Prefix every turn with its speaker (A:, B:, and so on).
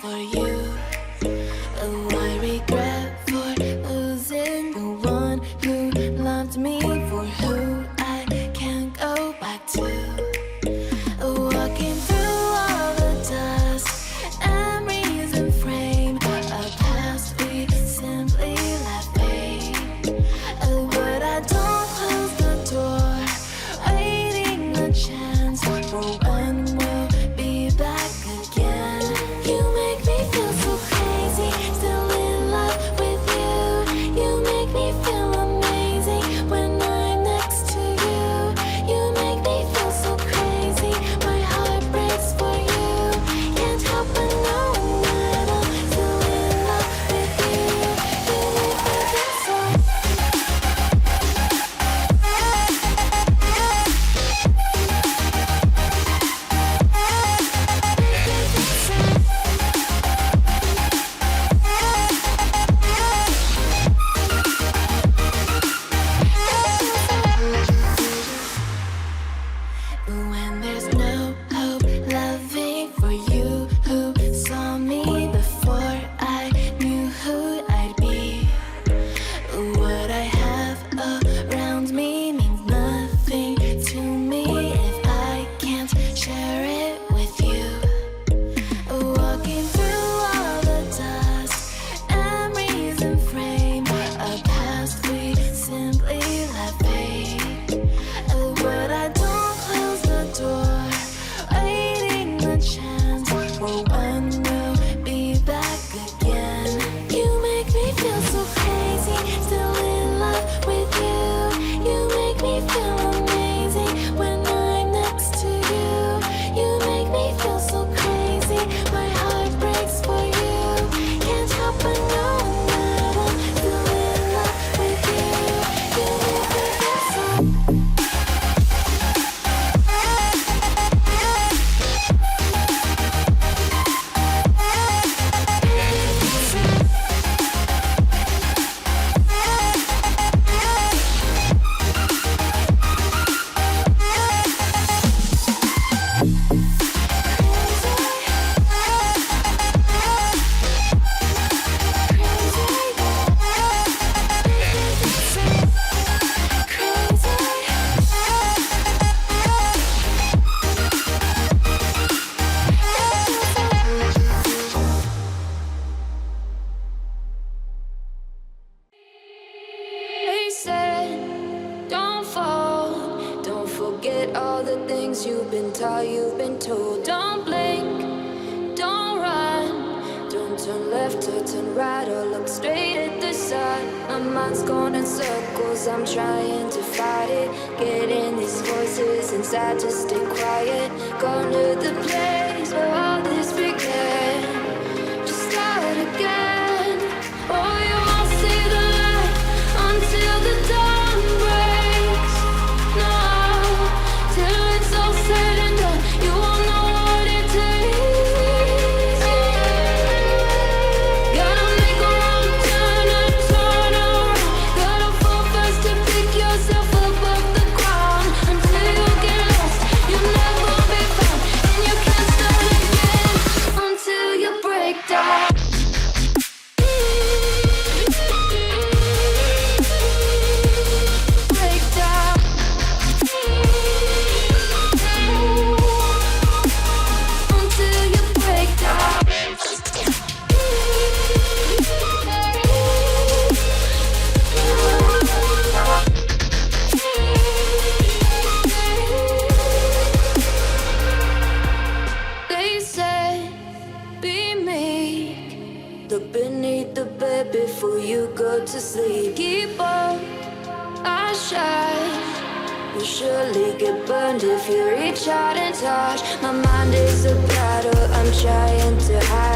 A: for you. Oh, I regret for losing the one who loved me, for who I can't go back to. Walking through all the dust, memories and frame, a past we simply let fade. Oh, but I don't close the door, waiting a chance for when we'll be back again. You make me feel so crazy, still in love with you. You make me feel amazing when I'm next to you. You make me feel so crazy, my heart breaks for you. Can't help but knowing that I'm still in love with you. You make me feel so. When there's no hope loving for you who saw me before I knew who I'd be. What I have around me means nothing to me if I can't share it with you. Walking through all the dust, memories and frame, a past we simply let fade. But I don't close the door, waiting a chance for when we'll be back again. You make me feel so crazy, still in love with you. You make me feel amazing when I'm next to you. You make me feel so crazy, my heart breaks for you. Can't help but knowing that I'm still in love with you. You make me feel so. They said, don't fall, don't forget all the things you've been taught, you've been told. Don't blink, don't run, don't turn left or turn right or look straight at the sun. My mind's going in circles, I'm trying to fight it, getting these voices inside to stay quiet. Going to the place where all this began, just start again. Oh, you won't see the light until the dawn breaks. No, till it's all said and done, you won't know what it takes. Gotta make a wrong turn and turn around. Gotta fall fast to pick yourself up off the ground. Until you get lost, you'll never be found, and you can't start again until you break down. They said, be meek, look beneath the bed before you go to sleep. Keep on, I shine. You'll surely get burned if you reach out and touch. My mind is a battle, I'm trying to hide